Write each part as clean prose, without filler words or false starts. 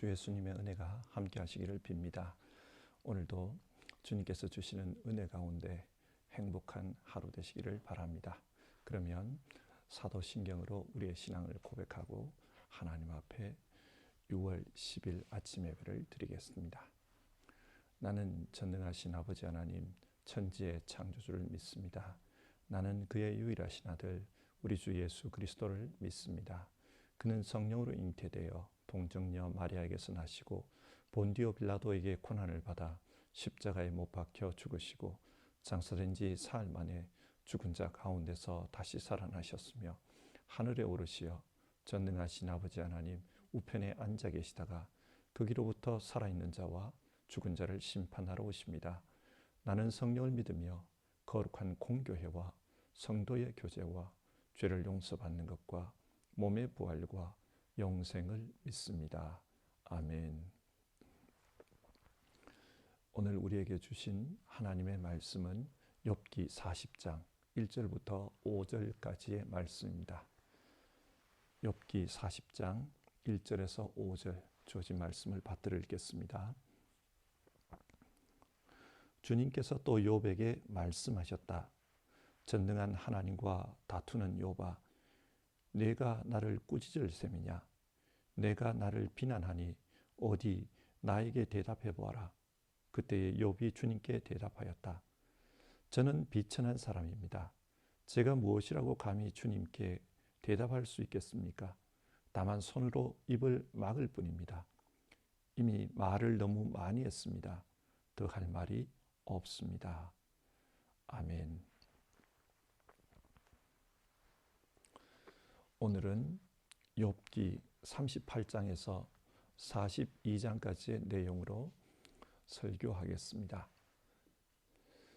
주 예수님의 은혜가 함께 하시기를 빕니다. 오늘도 주님께서 주시는 은혜 가운데 행복한 하루 되시기를 바랍니다. 그러면 사도신경으로 우리의 신앙을 고백하고 하나님 앞에 6월 10일 아침 예배를 드리겠습니다. 나는 전능하신 아버지 하나님, 천지의 창조주를 믿습니다. 나는 그의 유일하신 아들 우리 주 예수 그리스도를 믿습니다. 그는 성령으로 잉태되어 동정녀 마리아에게서 나시고 본디오 빌라도에게 고난을 받아 십자가에 못 박혀 죽으시고 장사된 지 사흘 만에 죽은 자 가운데서 다시 살아나셨으며 하늘에 오르시어 전능하신 아버지 하나님 우편에 앉아 계시다가 거기로부터 살아있는 자와 죽은 자를 심판하러 오십니다. 나는 성령을 믿으며 거룩한 공교회와 성도의 교제와 죄를 용서받는 것과 몸의 부활과 영생을 믿습니다. 아멘. 오늘 우리에게 주신 하나님의 말씀은 욥기 40장 1절부터 5절까지의 말씀입니다. 욥기 40장 1절에서 5절 주어진 말씀을 받들어 읽겠습니다. 주님께서 또 욥에게 말씀하셨다. 전능한 하나님과 다투는 욥아, 내가 나를 꾸짖을 셈이냐? 내가 나를 비난하니 어디 나에게 대답해 보아라. 그때에 욥이 주님께 대답하였다. 저는 비천한 사람입니다. 제가 무엇이라고 감히 주님께 대답할 수 있겠습니까? 다만 손으로 입을 막을 뿐입니다. 이미 말을 너무 많이 했습니다. 더 할 말이 없습니다. 아멘. 오늘은 욥기 38장에서 42장까지의 내용으로 설교하겠습니다.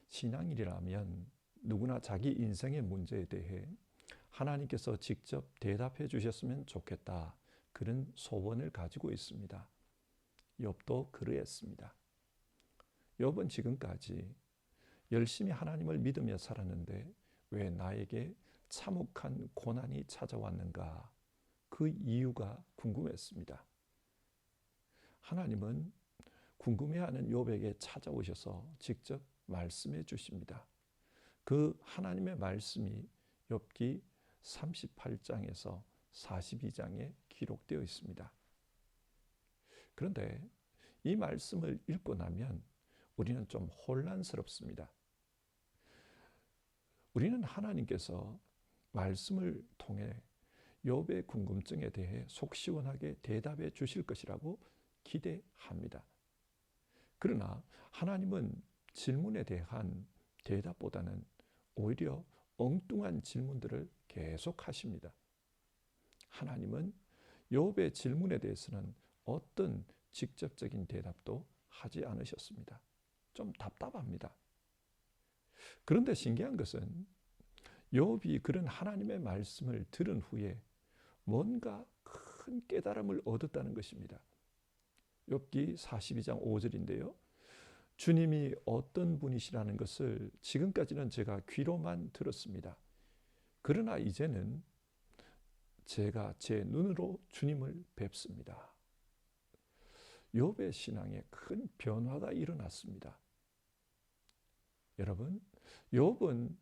신앙인이라면 누구나 자기 인생의 문제에 대해 하나님께서 직접 대답해 주셨으면 좋겠다. 그런 소원을 가지고 있습니다. 욥도 그러했습니다. 욥은 지금까지 열심히 하나님을 믿으며 살았는데 왜 나에게 참혹한 고난이 찾아왔는가? 그 이유가 궁금했습니다. 하나님은 궁금해하는 욥에게 찾아오셔서 직접 말씀해 주십니다. 그 하나님의 말씀이 욥기 38장에서 42장에 기록되어 있습니다. 그런데 이 말씀을 읽고 나면 우리는 좀 혼란스럽습니다. 우리는 하나님께서 말씀을 통해 욥의 궁금증에 대해 속 시원하게 대답해 주실 것이라고 기대합니다. 그러나 하나님은 질문에 대한 대답보다는 오히려 엉뚱한 질문들을 계속 하십니다. 하나님은 욥의 질문에 대해서는 어떤 직접적인 대답도 하지 않으셨습니다. 좀 답답합니다. 그런데 신기한 것은 욥이 그런 하나님의 말씀을 들은 후에 뭔가 큰 깨달음을 얻었다는 것입니다. 욥기 42장 5절인데요. 주님이 어떤 분이시라는 것을 지금까지는 제가 귀로만 들었습니다. 그러나 이제는 제가 제 눈으로 주님을 뵙습니다. 욥의 신앙에 큰 변화가 일어났습니다. 여러분, 욥은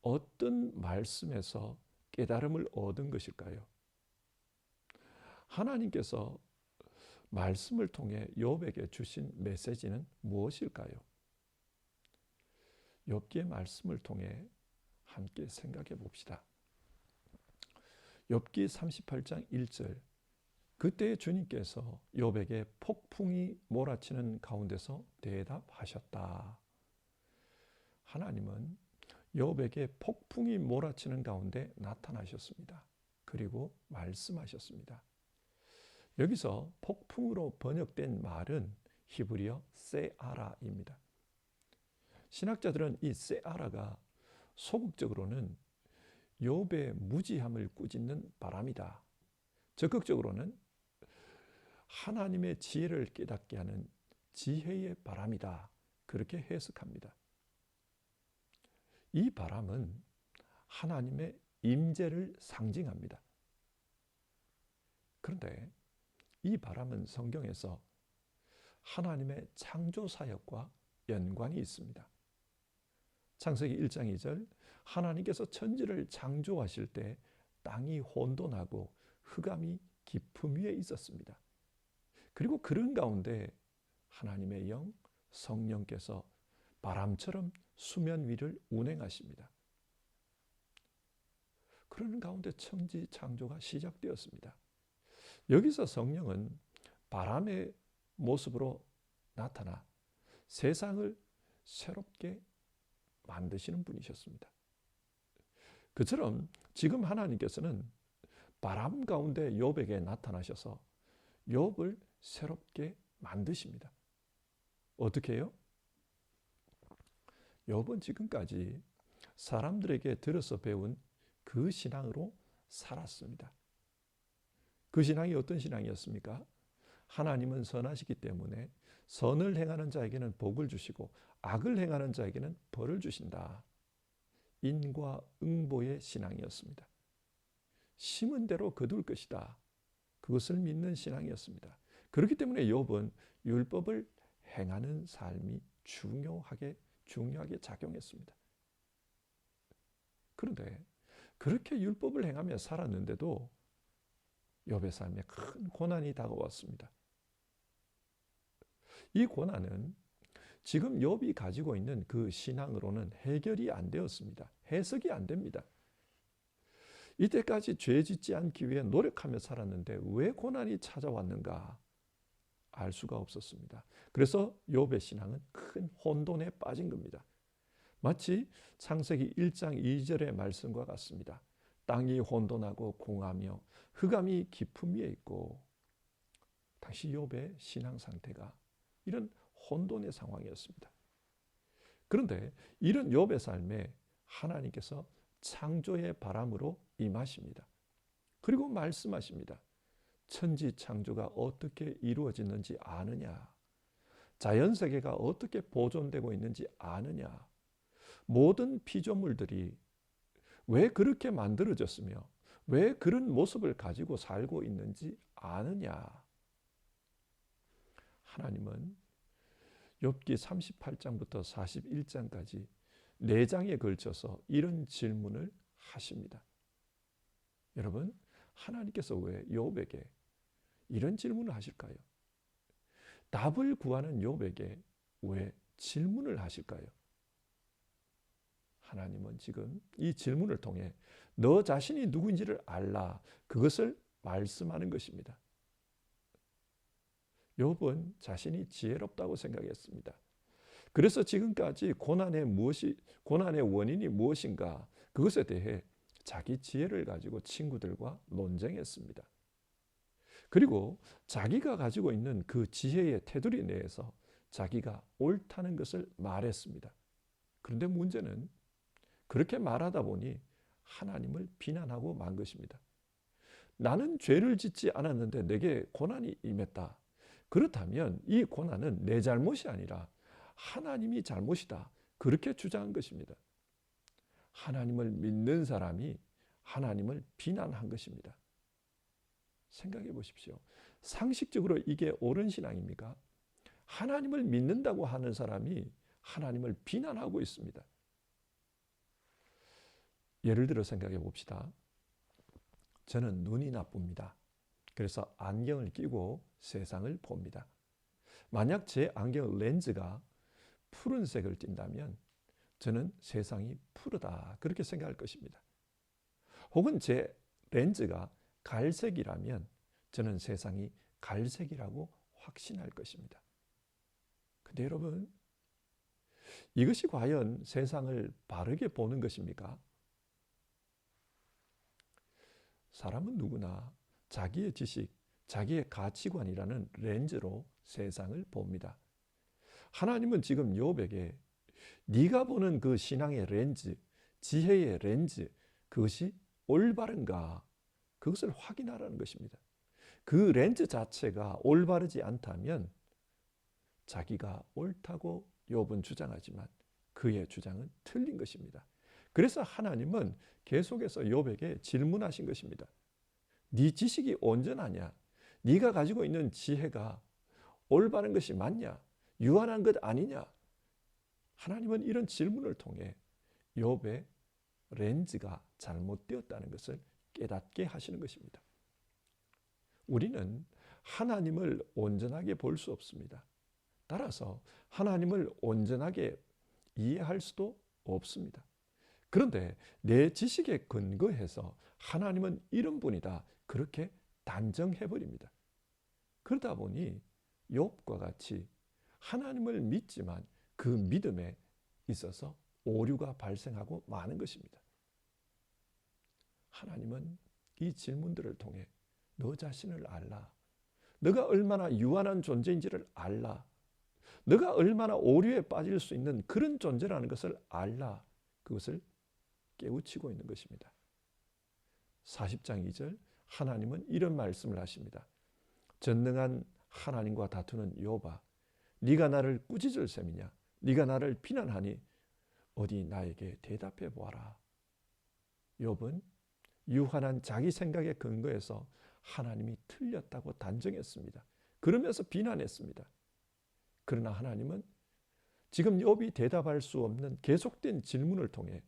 어떤 말씀에서 깨달음을 얻은 것일까요? 하나님께서 말씀을 통해 욥에게 주신 메시지는 무엇일까요? 욥기의 말씀을 통해 함께 생각해 봅시다. 욥기 38장 1절, 그때 주님께서 욥에게 폭풍이 몰아치는 가운데서 대답하셨다. 하나님은 욥에게 폭풍이 몰아치는 가운데 나타나셨습니다. 그리고 말씀하셨습니다. 여기서 폭풍으로 번역된 말은 히브리어 세아라입니다. 신학자들은 이 세아라가 소극적으로는 욥의 무지함을 꾸짖는 바람이다. 적극적으로는 하나님의 지혜를 깨닫게 하는 지혜의 바람이다. 그렇게 해석합니다. 이 바람은 하나님의 임재를 상징합니다. 그런데 이 바람은 성경에서 하나님의 창조 사역과 연관이 있습니다. 창세기 1장 2절 하나님께서 천지를 창조하실 때 땅이 혼돈하고 흑암이 깊음 위에 있었습니다. 그리고 그런 가운데 하나님의 영 성령께서 바람처럼 수면 위를 운행하십니다. 그러는 가운데 천지 창조가 시작되었습니다. 여기서 성령은 바람의 모습으로 나타나 세상을 새롭게 만드시는 분이셨습니다. 그처럼 지금 하나님께서는 바람 가운데 욥에게 나타나셔서 욥을 새롭게 만드십니다. 어떻게 해요? 욥은 지금까지 사람들에게 들어서 배운 그 신앙으로 살았습니다. 그 신앙이 어떤 신앙이었습니까? 하나님은 선하시기 때문에 선을 행하는 자에게는 복을 주시고 악을 행하는 자에게는 벌을 주신다. 인과응보의 신앙이었습니다. 심은 대로 거둘 것이다. 그것을 믿는 신앙이었습니다. 그렇기 때문에 욥은 율법을 행하는 삶이 중요하게 작용했습니다. 그런데 그렇게 율법을 행하며 살았는데도 욥의 삶에 큰 고난이 다가왔습니다. 이 고난은 지금 욥이 가지고 있는 그 신앙으로는 해결이 안 되었습니다. 해석이 안 됩니다. 이때까지 죄 짓지 않기 위해 노력하며 살았는데 왜 고난이 찾아왔는가 알 수가 없었습니다. 그래서 욥의 신앙은 큰 혼돈에 빠진 겁니다. 마치 창세기 1장 2절의 말씀과 같습니다. 땅이 혼돈하고 공하며 흑암이 깊음 위에 있고, 당시 욥의 신앙 상태가 이런 혼돈의 상황이었습니다. 그런데 이런 욥의 삶에 하나님께서 창조의 바람으로 임하십니다. 그리고 말씀하십니다. 천지 창조가 어떻게 이루어지는지 아느냐? 자연세계가 어떻게 보존되고 있는지 아느냐? 모든 피조물들이 왜 그렇게 만들어졌으며 왜 그런 모습을 가지고 살고 있는지 아느냐? 하나님은 욥기 38장부터 41장까지 4장에 걸쳐서 이런 질문을 하십니다. 여러분, 하나님께서 왜 욥에게 이런 질문을 하실까요? 답을 구하는 욥에게 왜 질문을 하실까요? 하나님은 지금 이 질문을 통해 너 자신이 누구인지를 알라, 그것을 말씀하는 것입니다. 욥은 자신이 지혜롭다고 생각했습니다. 그래서 지금까지 고난의 원인이 무엇인가, 그것에 대해 자기 지혜를 가지고 친구들과 논쟁했습니다. 그리고 자기가 가지고 있는 그 지혜의 테두리 내에서 자기가 옳다는 것을 말했습니다. 그런데 문제는 그렇게 말하다 보니 하나님을 비난하고 만 것입니다. 나는 죄를 짓지 않았는데 내게 고난이 임했다. 그렇다면 이 고난은 내 잘못이 아니라 하나님이 잘못이다. 그렇게 주장한 것입니다. 하나님을 믿는 사람이 하나님을 비난한 것입니다. 생각해 보십시오. 상식적으로 이게 옳은 신앙입니까? 하나님을 믿는다고 하는 사람이 하나님을 비난하고 있습니다. 예를 들어 생각해 봅시다. 저는 눈이 나쁩니다. 그래서 안경을 끼고 세상을 봅니다. 만약 제 안경 렌즈가 푸른색을 띈다면 저는 세상이 푸르다 그렇게 생각할 것입니다. 혹은 제 렌즈가 갈색이라면 저는 세상이 갈색이라고 확신할 것입니다. 근데 여러분, 이것이 과연 세상을 바르게 보는 것입니까? 사람은 누구나 자기의 지식, 자기의 가치관이라는 렌즈로 세상을 봅니다. 하나님은 지금 욥에게 네가 보는 그 신앙의 렌즈, 지혜의 렌즈, 그것이 올바른가? 그것을 확인하라는 것입니다. 그 렌즈 자체가 올바르지 않다면 자기가 옳다고 욥은 주장하지만 그의 주장은 틀린 것입니다. 그래서 하나님은 계속해서 욥에게 질문하신 것입니다. 네 지식이 온전하냐? 네가 가지고 있는 지혜가 올바른 것이 맞냐? 유한한 것 아니냐? 하나님은 이런 질문을 통해 욥의 렌즈가 잘못되었다는 것을 깨닫게 하시는 것입니다. 우리는 하나님을 온전하게 볼 수 없습니다. 따라서 하나님을 온전하게 이해할 수도 없습니다. 그런데 내 지식에 근거해서 하나님은 이런 분이다 그렇게 단정해버립니다. 그러다 보니 욥과 같이 하나님을 믿지만 그 믿음에 있어서 오류가 발생하고 마는 것입니다. 하나님은 이 질문들을 통해 너 자신을 알라. 너가 얼마나 유한한 존재인지를 알라. 너가 얼마나 오류에 빠질 수 있는 그런 존재라는 것을 알라. 그것을 깨우치고 있는 것입니다. 40장 2절 하나님은 이런 말씀을 하십니다. 전능한 하나님과 다투는 욥아, 네가 나를 꾸짖을 셈이냐? 네가 나를 비난하니 어디 나에게 대답해 보아라. 욥은 유한한 자기 생각에 근거해서 하나님이 틀렸다고 단정했습니다. 그러면서 비난했습니다. 그러나 하나님은 지금 욥이 대답할 수 없는 계속된 질문을 통해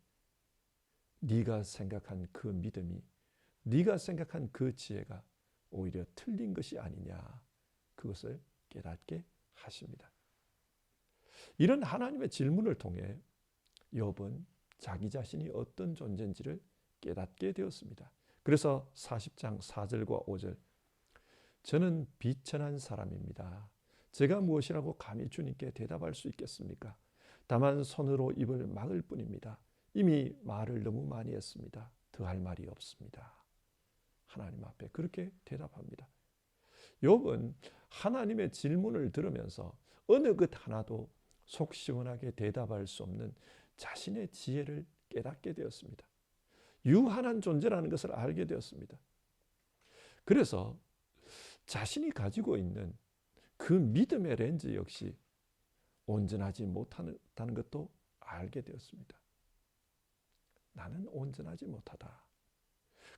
네가 생각한 그 믿음이, 네가 생각한 그 지혜가 오히려 틀린 것이 아니냐, 그것을 깨닫게 하십니다. 이런 하나님의 질문을 통해 욥은 자기 자신이 어떤 존재인지를 깨닫게 되었습니다. 그래서 40장 4절과 5절 저는 비천한 사람입니다. 제가 무엇이라고 감히 주님께 대답할 수 있겠습니까? 다만 손으로 입을 막을 뿐입니다. 이미 말을 너무 많이 했습니다. 더할 말이 없습니다. 하나님 앞에 그렇게 대답합니다. 욥은 하나님의 질문을 들으면서 어느 것 하나도 속 시원하게 대답할 수 없는 자신의 지혜를 깨닫게 되었습니다. 유한한 존재라는 것을 알게 되었습니다. 그래서 자신이 가지고 있는 그 믿음의 렌즈 역시 온전하지 못하다는 것도 알게 되었습니다. 나는 온전하지 못하다.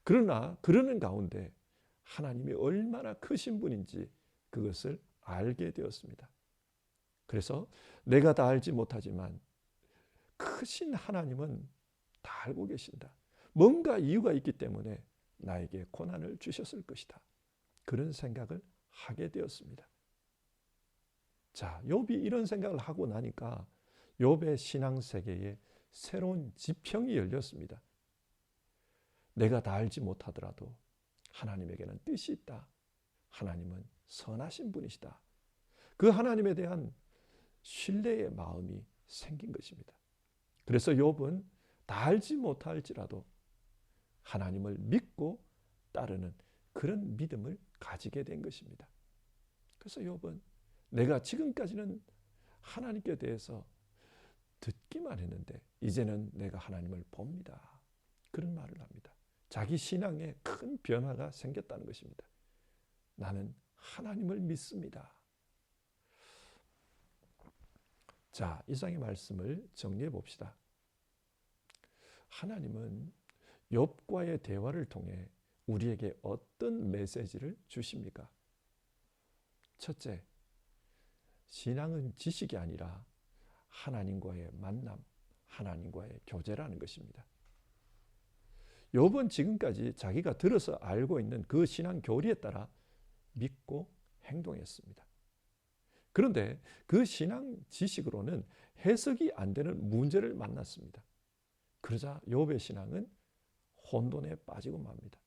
그러나 그러는 가운데 하나님이 얼마나 크신 분인지 그것을 알게 되었습니다. 그래서 내가 다 알지 못하지만 크신 하나님은 다 알고 계신다. 뭔가 이유가 있기 때문에 나에게 고난을 주셨을 것이다. 그런 생각을 하게 되었습니다. 자, 욥이 이런 생각을 하고 나니까 욥의 신앙 세계에 새로운 지평이 열렸습니다. 내가 다 알지 못하더라도 하나님에게는 뜻이 있다. 하나님은 선하신 분이시다. 그 하나님에 대한 신뢰의 마음이 생긴 것입니다. 그래서 욥은 다 알지 못할지라도 하나님을 믿고 따르는 그런 믿음을 가지게 된 것입니다. 그래서 욥은 내가 지금까지는 하나님께 대해서 듣기만 했는데 이제는 내가 하나님을 봅니다. 그런 말을 합니다. 자기 신앙에 큰 변화가 생겼다는 것입니다. 나는 하나님을 믿습니다. 자, 이상의 말씀을 정리해 봅시다. 하나님은 욥과의 대화를 통해 우리에게 어떤 메시지를 주십니까? 첫째, 신앙은 지식이 아니라 하나님과의 만남, 하나님과의 교제라는 것입니다. 욥은 지금까지 자기가 들어서 알고 있는 그 신앙 교리에 따라 믿고 행동했습니다. 그런데 그 신앙 지식으로는 해석이 안 되는 문제를 만났습니다. 그러자 욥의 신앙은 혼돈에 빠지고 맙니다.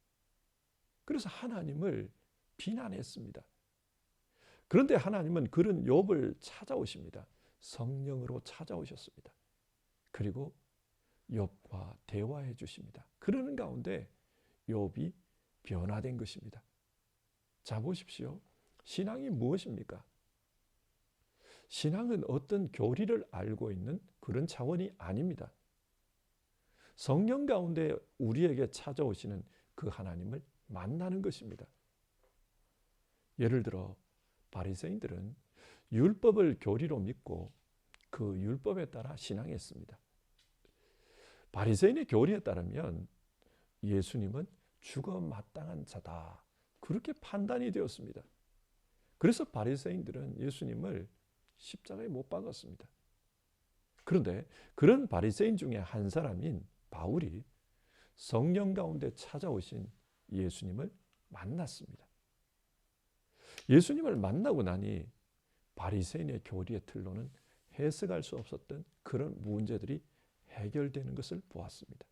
그래서 하나님을 비난했습니다. 그런데 하나님은 그런 욥을 찾아오십니다. 성령으로 찾아오셨습니다. 그리고 욥과 대화해 주십니다. 그러는 가운데 욥이 변화된 것입니다. 자, 보십시오. 신앙이 무엇입니까? 신앙은 어떤 교리를 알고 있는 그런 차원이 아닙니다. 성령 가운데 우리에게 찾아오시는 그 하나님을 만나는 것입니다. 예를 들어 바리새인들은 율법을 교리로 믿고 그 율법에 따라 신앙했습니다. 바리새인의 교리에 따르면 예수님은 죽어 마땅한 자다. 그렇게 판단이 되었습니다. 그래서 바리새인들은 예수님을 십자가에 못 박았습니다. 그런데 그런 바리새인 중에 한 사람인 바울이 성령 가운데 찾아오신 예수님을 만났습니다. 예수님을 만나고 나니 바리새인의 교리의 틀로는 해석할 수 없었던 그런 문제들이 해결되는 것을 보았습니다.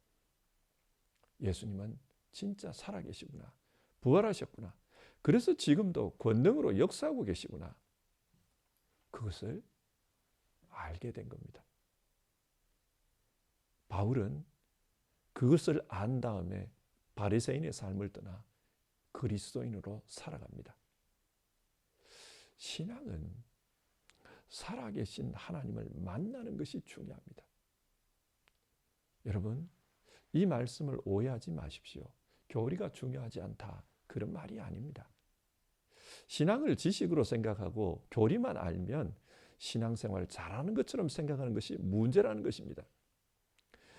예수님은 진짜 살아계시구나. 부활하셨구나. 그래서 지금도 권능으로 역사하고 계시구나. 그것을 알게 된 겁니다. 바울은 그것을 안 다음에 바리새인의 삶을 떠나 그리스도인으로 살아갑니다. 신앙은 살아계신 하나님을 만나는 것이 중요합니다. 여러분, 이 말씀을 오해하지 마십시오. 교리가 중요하지 않다. 그런 말이 아닙니다. 신앙을 지식으로 생각하고 교리만 알면 신앙생활을 잘하는 것처럼 생각하는 것이 문제라는 것입니다.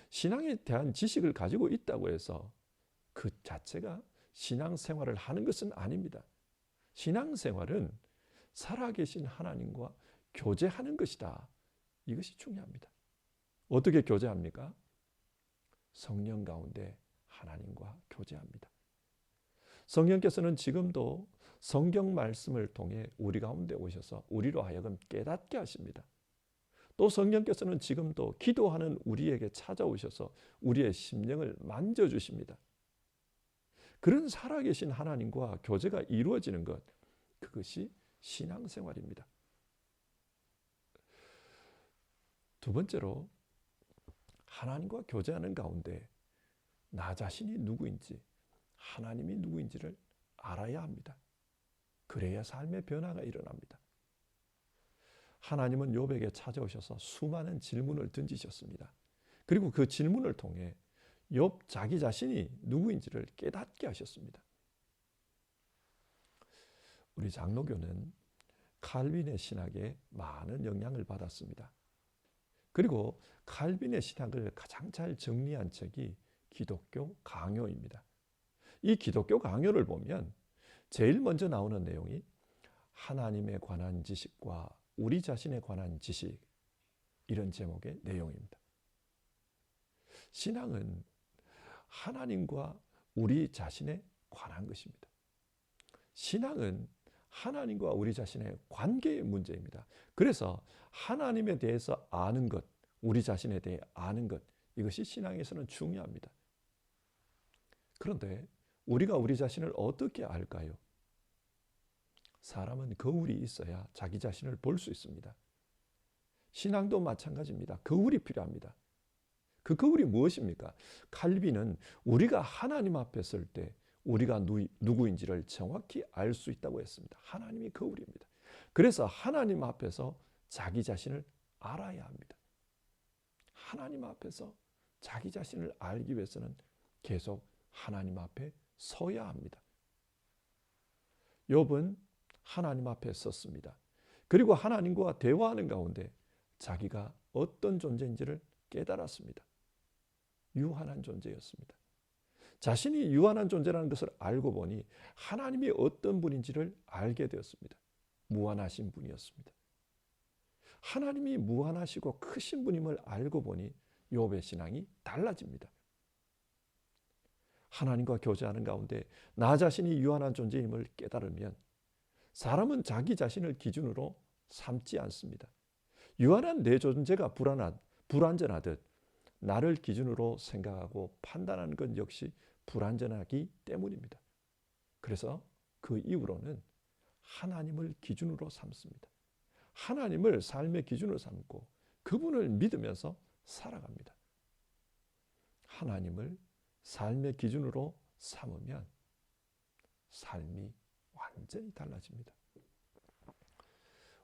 신앙에 대한 지식을 가지고 있다고 해서 그 자체가 신앙생활을 하는 것은 아닙니다. 신앙생활은 살아계신 하나님과 교제하는 것이다. 이것이 중요합니다. 어떻게 교제합니까? 성령 가운데 하나님과 교제합니다. 성령께서는 지금도 성경 말씀을 통해 우리 가운데 오셔서 우리로 하여금 깨닫게 하십니다. 또 성령께서는 지금도 기도하는 우리에게 찾아오셔서 우리의 심령을 만져주십니다. 그런 살아계신 하나님과 교제가 이루어지는 것, 그것이 신앙생활입니다. 두 번째로 하나님과 교제하는 가운데 나 자신이 누구인지, 하나님이 누구인지를 알아야 합니다. 그래야 삶의 변화가 일어납니다. 하나님은 욥에게 찾아오셔서 수많은 질문을 던지셨습니다. 그리고 그 질문을 통해 욥 자기 자신이 누구인지를 깨닫게 하셨습니다. 우리 장로교는 칼빈의 신학에 많은 영향을 받았습니다. 그리고 칼빈의 신학을 가장 잘 정리한 책이 기독교 강요입니다. 이 기독교 강요를 보면 제일 먼저 나오는 내용이 하나님에 관한 지식과 우리 자신에 관한 지식, 이런 제목의 내용입니다. 신앙은 하나님과 우리 자신에 관한 것입니다. 신앙은 하나님과 우리 자신의 관계의 문제입니다. 그래서 하나님에 대해서 아는 것, 우리 자신에 대해 아는 것, 이것이 신앙에서는 중요합니다. 그런데 우리가 우리 자신을 어떻게 알까요? 사람은 거울이 있어야 자기 자신을 볼 수 있습니다. 신앙도 마찬가지입니다. 거울이 필요합니다. 그 거울이 무엇입니까? 칼빈은 우리가 하나님 앞에 설 때 우리가 누구인지를 정확히 알 수 있다고 했습니다. 하나님이 거울입니다. 그래서 하나님 앞에서 자기 자신을 알아야 합니다. 하나님 앞에서 자기 자신을 알기 위해서는 계속 하나님 앞에 서야 합니다. 욥은 하나님 앞에 섰습니다. 그리고 하나님과 대화하는 가운데 자기가 어떤 존재인지를 깨달았습니다. 유한한 존재였습니다. 자신이 유한한 존재라는 것을 알고 보니 하나님이 어떤 분인지를 알게 되었습니다. 무한하신 분이었습니다. 하나님이 무한하시고 크신 분임을 알고 보니 욥의 신앙이 달라집니다. 하나님과 교제하는 가운데 나 자신이 유한한 존재임을 깨달으면 사람은 자기 자신을 기준으로 삼지 않습니다. 유한한 내 존재가 불완전하듯 나를 기준으로 생각하고 판단하는 것 역시 불완전하기 때문입니다. 그래서 그 이후로는 하나님을 기준으로 삼습니다. 하나님을 삶의 기준으로 삼고 그분을 믿으면서 살아갑니다. 하나님을 삶의 기준으로 삼으면 삶이 완전히 달라집니다.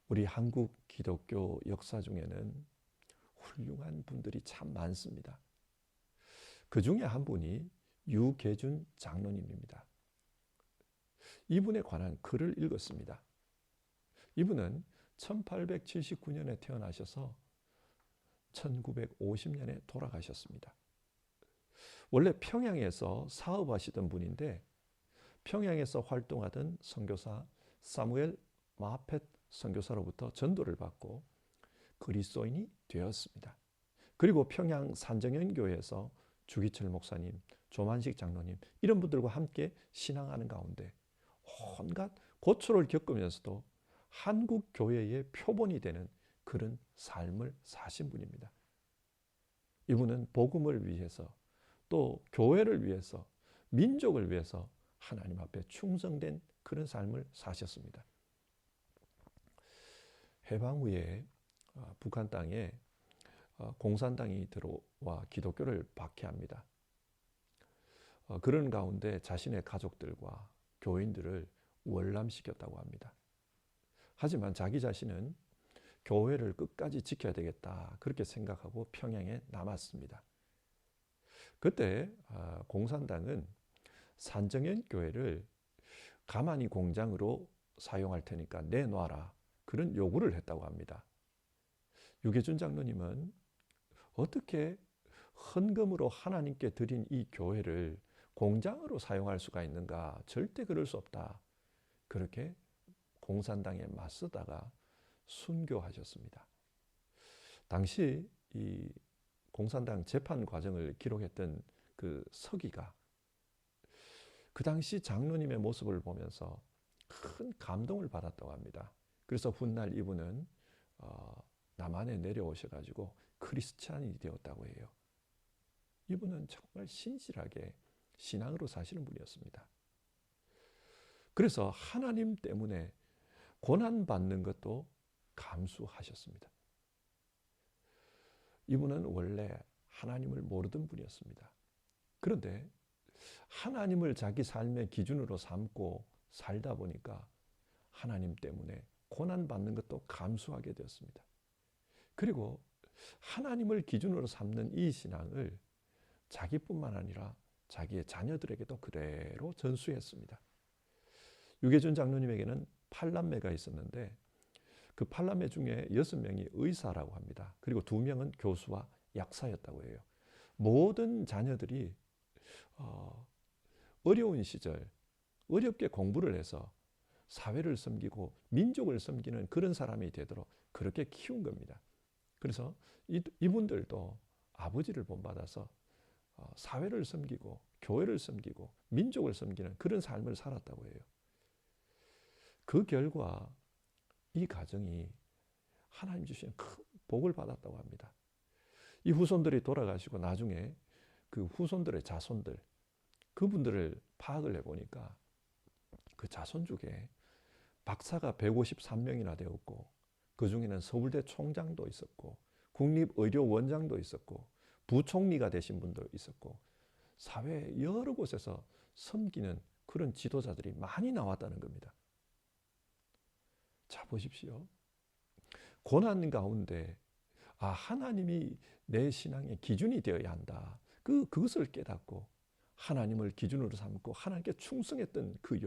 우리 한국 기독교 역사 중에는 훌륭한 분들이 참 많습니다. 그 중에 한 분이 유계준 장로님입니다. 이분에 관한 글을 읽었습니다. 이분은 1879년에 태어나셔서 1950년에 돌아가셨습니다. 원래 평양에서 사업하시던 분인데 평양에서 활동하던 선교사 사무엘 마펫 선교사로부터 전도를 받고 그리스도인이 되었습니다. 그리고 평양 산정연교회에서 주기철 목사님, 조만식 장로님 이런 분들과 함께 신앙하는 가운데 온갖 고초를 겪으면서도 한국 교회의 표본이 되는 그런 삶을 사신 분입니다. 이분은 복음을 위해서 또 교회를 위해서 민족을 위해서 하나님 앞에 충성된 그런 삶을 사셨습니다. 해방 후에 북한 땅에 공산당이 들어와 기독교를 박해합니다. 그런 가운데 자신의 가족들과 교인들을 월남시켰다고 합니다. 하지만 자기 자신은 교회를 끝까지 지켜야 되겠다 그렇게 생각하고 평양에 남았습니다. 그때 공산당은 산정연 교회를 가만히 공장으로 사용할 테니까 내놔라 그런 요구를 했다고 합니다. 유계준 장로님은 어떻게 헌금으로 하나님께 드린 이 교회를 공장으로 사용할 수가 있는가? 절대 그럴 수 없다. 그렇게 공산당에 맞서다가 순교하셨습니다. 당시 이 공산당 재판 과정을 기록했던 그 서기가 그 당시 장로님의 모습을 보면서 큰 감동을 받았다고 합니다. 그래서 훗날 이분은 남한에 내려오셔가지고 크리스찬이 되었다고 해요. 이분은 정말 신실하게 신앙으로 사시는 분이었습니다. 그래서 하나님 때문에 고난받는 것도 감수하셨습니다. 이분은 원래 하나님을 모르던 분이었습니다. 그런데 하나님을 자기 삶의 기준으로 삼고 살다 보니까 하나님 때문에 고난받는 것도 감수하게 되었습니다. 그리고 하나님을 기준으로 삼는 이 신앙을 자기뿐만 아니라 자기의 자녀들에게도 그대로 전수했습니다. 유계준 장로님에게는 8남매가 있었는데 그 8남매 중에 6명이 의사라고 합니다. 그리고 2명은 교수와 약사였다고 해요. 모든 자녀들이 어려운 시절 어렵게 공부를 해서 사회를 섬기고 민족을 섬기는 그런 사람이 되도록 그렇게 키운 겁니다. 그래서 이분들도 아버지를 본받아서 사회를 섬기고 교회를 섬기고 민족을 섬기는 그런 삶을 살았다고 해요. 그 결과 이 가정이 하나님 주시는 큰 복을 받았다고 합니다. 이 후손들이 돌아가시고 나중에 그 후손들의 자손들 그분들을 파악을 해보니까 그 자손 중에 박사가 153명이나 되었고 그 중에는 서울대 총장도 있었고 국립의료원장도 있었고 부총리가 되신 분도 있었고 사회 여러 곳에서 섬기는 그런 지도자들이 많이 나왔다는 겁니다. 자 보십시오. 고난 가운데 하나님이 내 신앙의 기준이 되어야 한다. 그것을 깨닫고 하나님을 기준으로 삼고 하나님께 충성했던 그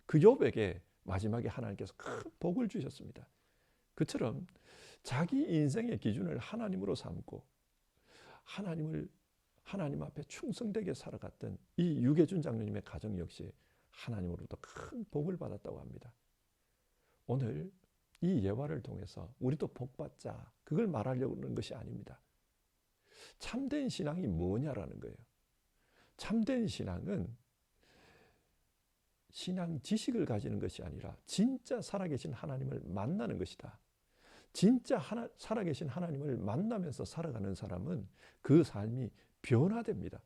욥에게 마지막에 하나님께서 큰 복을 주셨습니다. 그처럼 자기 인생의 기준을 하나님으로 삼고 하나님 앞에 충성되게 살아갔던 이 유계준 장로님의 가정 역시 하나님으로부터 큰 복을 받았다고 합니다. 오늘 이 예화를 통해서 우리도 복받자 그걸 말하려고 하는 것이 아닙니다. 참된 신앙이 뭐냐라는 거예요. 참된 신앙은 신앙 지식을 가지는 것이 아니라 진짜 살아계신 하나님을 만나는 것이다. 진짜 살아계신 하나님을 만나면서 살아가는 사람은 그 삶이 변화됩니다.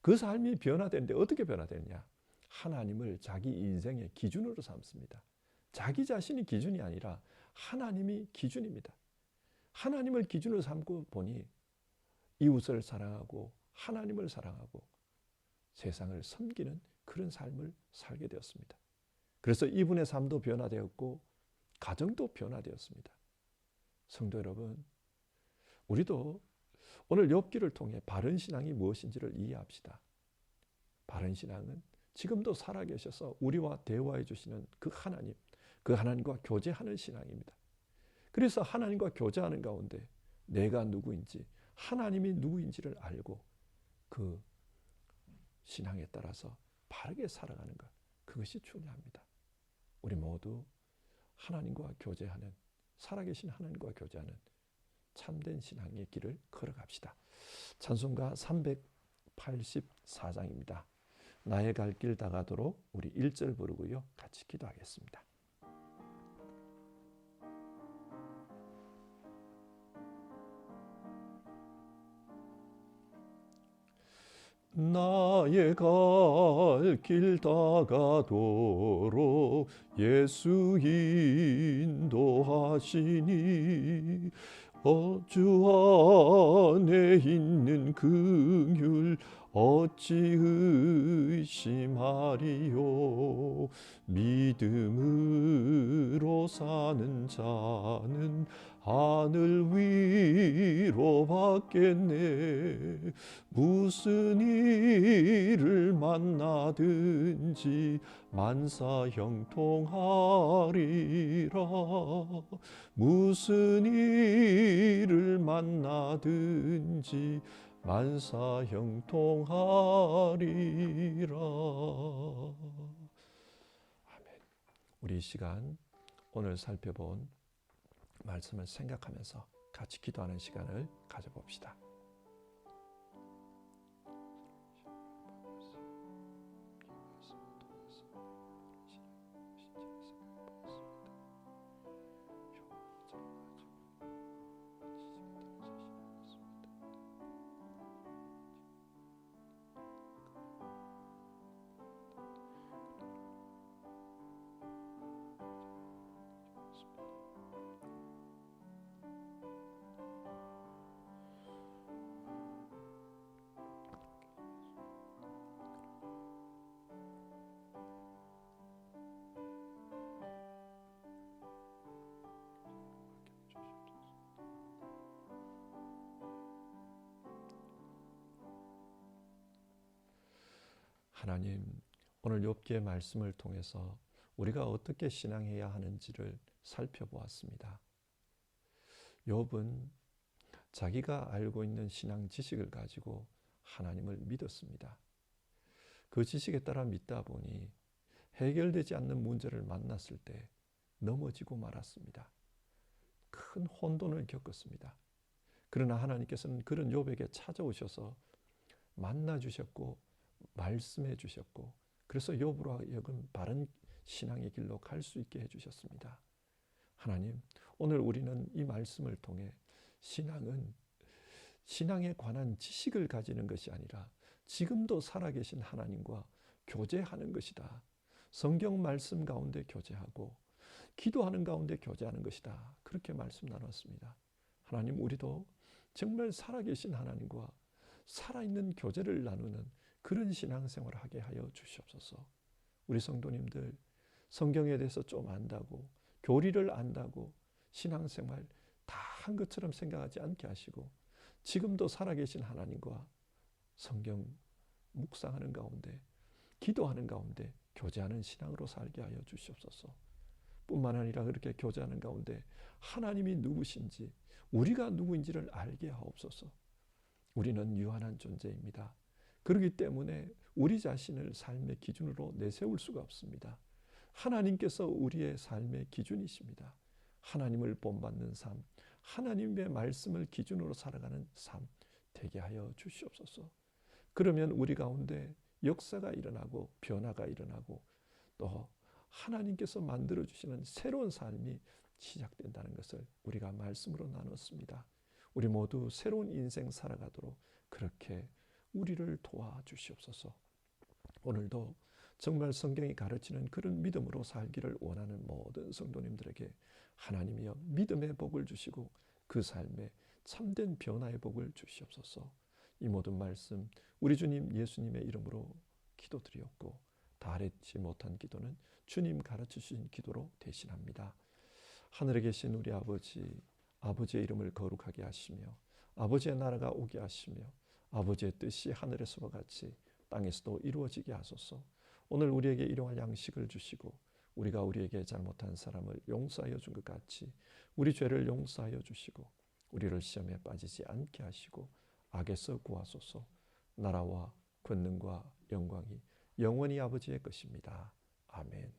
그 삶이 변화되는데 어떻게 변화되느냐? 하나님을 자기 인생의 기준으로 삼습니다. 자기 자신이 기준이 아니라 하나님이 기준입니다. 하나님을 기준으로 삼고 보니 이웃을 사랑하고 하나님을 사랑하고 세상을 섬기는 그런 삶을 살게 되었습니다. 그래서 이분의 삶도 변화되었고 가정도 변화되었습니다. 성도 여러분, 우리도 오늘 욥기를 통해 바른 신앙이 무엇인지를 이해합시다. 바른 신앙은 지금도 살아계셔서 우리와 대화해 주시는 그 하나님, 그 하나님과 교제하는 신앙입니다. 그래서 하나님과 교제하는 가운데 내가 누구인지 하나님이 누구인지를 알고 그 신앙에 따라서 바르게 살아가는 것, 그것이 중요합니다. 우리 모두 하나님과 교제하는, 살아계신 하나님과 교제하는 참된 신앙의 길을 걸어갑시다. 찬송가 384장입니다. 나의 갈 길 다가도록 우리 1절 부르고요. 같이 기도하겠습니다. 나의 갈 길 다가도록 예수 인도하시니 주 안에 있는 긍휼 어찌 의심하리요. 믿음으로 사는 자는 하늘 위로 받겠네. 무슨 일을 만나든지 만사 형통하리라. 무슨 일을 만나든지 만사 형통하리라. 아멘. 우리 이 시간 오늘 살펴본 말씀을 생각하면서 같이 기도하는 시간을 가져봅시다. 하나님, 오늘 욥기의 말씀을 통해서 우리가 어떻게 신앙해야 하는지를 살펴보았습니다. 욥은 자기가 알고 있는 신앙 지식을 가지고 하나님을 믿었습니다. 그 지식에 따라 믿다 보니 해결되지 않는 문제를 만났을 때 넘어지고 말았습니다. 큰 혼돈을 겪었습니다. 그러나 하나님께서는 그런 욥에게 찾아오셔서 만나주셨고 말씀해 주셨고, 그래서 욥으로 하여금 바른 신앙의 길로 갈 수 있게 해주셨습니다. 하나님, 오늘 우리는 이 말씀을 통해 신앙은 신앙에 관한 지식을 가지는 것이 아니라 지금도 살아계신 하나님과 교제하는 것이다. 성경 말씀 가운데 교제하고 기도하는 가운데 교제하는 것이다. 그렇게 말씀 나눴습니다. 하나님, 우리도 정말 살아계신 하나님과 살아있는 교제를 나누는 그런 신앙생활을 하게 하여 주시옵소서. 우리 성도님들 성경에 대해서 좀 안다고, 교리를 안다고 신앙생활 다 한 것처럼 생각하지 않게 하시고, 지금도 살아계신 하나님과 성경 묵상하는 가운데, 기도하는 가운데 교제하는 신앙으로 살게 하여 주시옵소서. 뿐만 아니라 그렇게 교제하는 가운데 하나님이 누구신지, 우리가 누구인지를 알게 하옵소서. 우리는 유한한 존재입니다. 그렇기 때문에 우리 자신을 삶의 기준으로 내세울 수가 없습니다. 하나님께서 우리의 삶의 기준이십니다. 하나님을 본받는 삶, 하나님의 말씀을 기준으로 살아가는 삶 되게 하여 주시옵소서. 그러면 우리 가운데 역사가 일어나고 변화가 일어나고 또 하나님께서 만들어주시는 새로운 삶이 시작된다는 것을 우리가 말씀으로 나눴습니다. 우리 모두 새로운 인생 살아가도록 그렇게 우리를 도와주시옵소서. 오늘도 정말 성경이 가르치는 그런 믿음으로 살기를 원하는 모든 성도님들에게 하나님이여 믿음의 복을 주시고 그 삶에 참된 변화의 복을 주시옵소서. 이 모든 말씀 우리 주님 예수님의 이름으로 기도드리옵고 다 아뢰지 못한 기도는 주님 가르치신 기도로 대신합니다. 하늘에 계신 우리 아버지, 아버지의 이름을 거룩하게 하시며 아버지의 나라가 오게 하시며 아버지의 뜻이 하늘에서와 같이 땅에서도 이루어지게 하소서. 오늘 우리에게 일용할 양식을 주시고 우리가 우리에게 잘못한 사람을 용서하여 준 것 같이 우리 죄를 용서하여 주시고 우리를 시험에 빠지지 않게 하시고 악에서 구하소서. 나라와 권능과 영광이 영원히 아버지의 것입니다. 아멘.